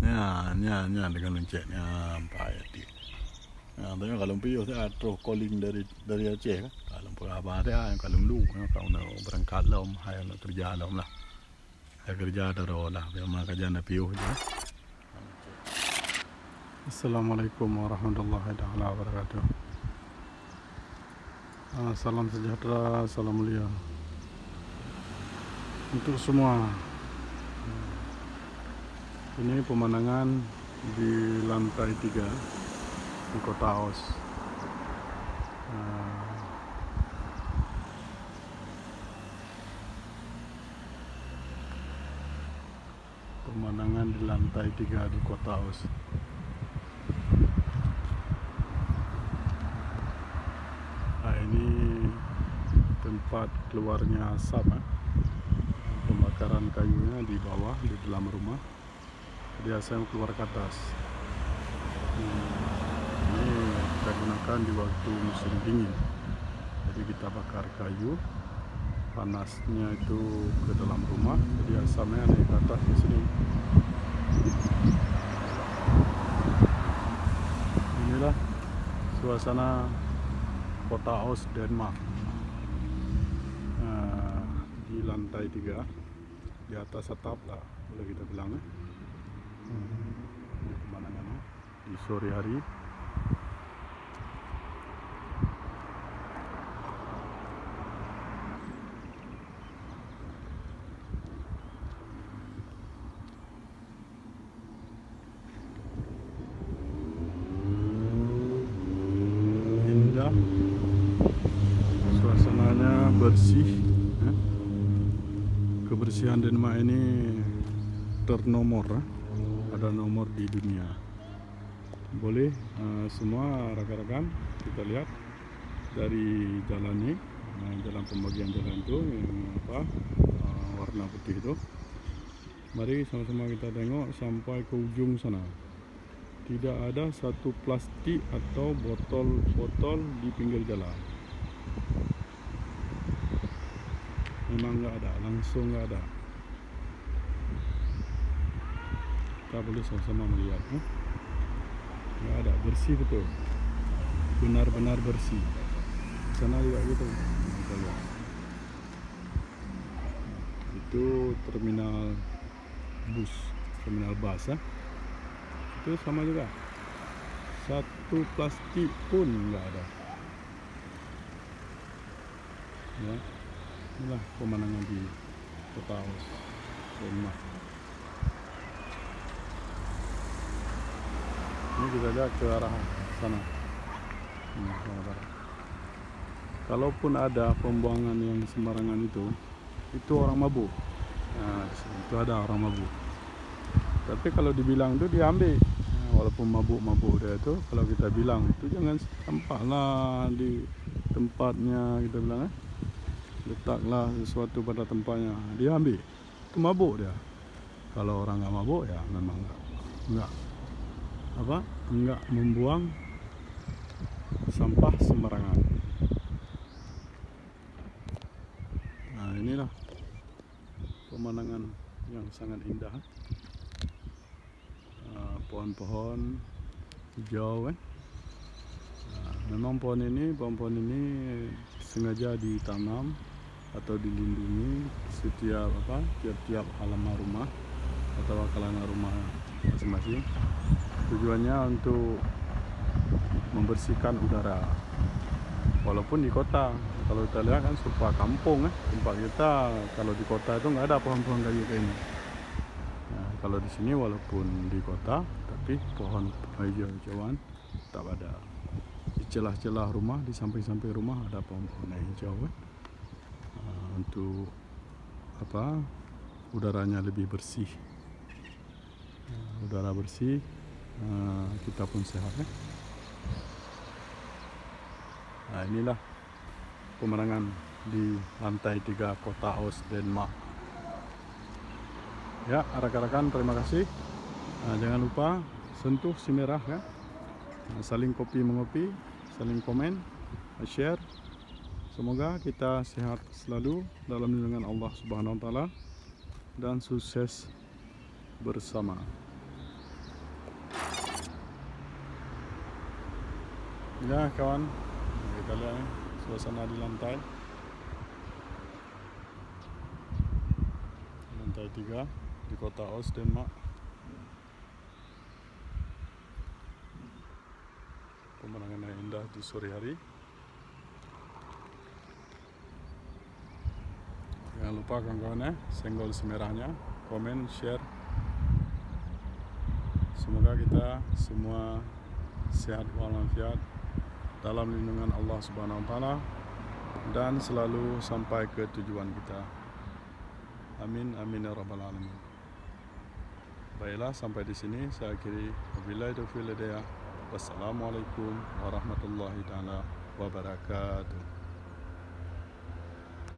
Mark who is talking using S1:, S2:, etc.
S1: nya dengan loncengnya payah di. Nah, tapi kalau piyo saya terus calling dari Aceh kan. Kalau apa ada yang kalau lu kau nak berangkat lah hai nak kerja lah lah. Hai kerja daro lah, memang kerja nak piyo je. Assalamualaikum warahmatullahi ta'ala wabarakatuh. Salam sejahtera, salam mulia untuk semua. Ini pemandangan di lantai 3 di kota Aars. Pemandangan di lantai 3 di kota Aars. Ini tempat keluarnya asap, pembakaran kayunya di bawah, di dalam rumah. Jadi asap keluar ke atas. Ini kita gunakan di waktu musim dingin. Jadi kita bakar kayu, panasnya itu ke dalam rumah, jadi asapnya naik ke atas di sini. Inilah suasana kota Aars, Denmark. Di lantai 3, di atas atap lah, boleh kita bilang. Ini pemandangannya di sore hari. Indah, suasananya bersih. Kebersihan Denmark ini ternomor, ada nomor di dunia. Boleh semua rekan-rekan kita lihat dari jalannya, jalan pembagian jalan itu yang warna putih itu. Mari sama-sama kita tengok sampai ke ujung sana. Tidak ada satu plastik atau botol di pinggir jalan. Memang nggak ada, langsung nggak ada. Kita boleh sama-sama melihat, nggak ada, bersih betul, benar-benar bersih. Sana juga gitu, kita lihat. Itu terminal bus, itu sama juga, satu plastik pun nggak ada. Ya. Inilah pemandangan di kota Aars, Denmark. Ini kita lihat ke arah sana. Kalaupun ada pembuangan yang sembarangan itu orang mabuk. Nah, itu ada orang mabuk. Tapi kalau dibilang itu diambil, walaupun mabuk dia itu, kalau kita bilang itu jangan sampahlah di tempatnya, kita bilang letaklah sesuatu pada tempatnya, dia ambil, itu mabuk dia. Kalau orang nggak mabuk ya memang nggak membuang sampah sembarangan. Nah, inilah pemandangan yang sangat indah. Pohon-pohon hijau kan. Memang pohon ini sengaja ditanam atau dilindungi tiap halaman rumah atau kalangan rumah masing-masing. Tujuannya untuk membersihkan udara. Walaupun di kota, kalau kita lihat kan serupa kampung, tempat kita kalau di kota itu nggak ada pohon-pohon kayak ini. Nah, kalau di sini walaupun di kota, tapi pohon hijau-hijauan tak ada. Di celah-celah rumah, di samping-samping rumah ada pohon-pohon hijau untuk udaranya lebih bersih. Udara bersih, kita pun sehat. Nah, inilah pemandangan di lantai 3 kota Aars, Denmark. Ya, rekan-rekan, terima kasih. Jangan lupa sentuh si merah kan. Saling kopi mengopi, saling komen, share. Semoga kita sehat selalu dalam lindungan Allah SWT dan sukses bersama. Ya kawan, kita lihat nih suasana di lantai 3 di kota Aars, Denmark. Pemandangan yang indah di sore hari. Jangan lupa kawan-kawan ya, senggol semerahnya, komen, share. Semoga kita semua sehat walafiat dalam lindungan Allah SWT dan selalu sampai ke tujuan kita. Amin, amin ya rabbal alamin. Baiklah, sampai di sini saya akhiri. Wabillahi taufiq hidayah. Wassalamualaikum warahmatullahi taala wabarakatuh.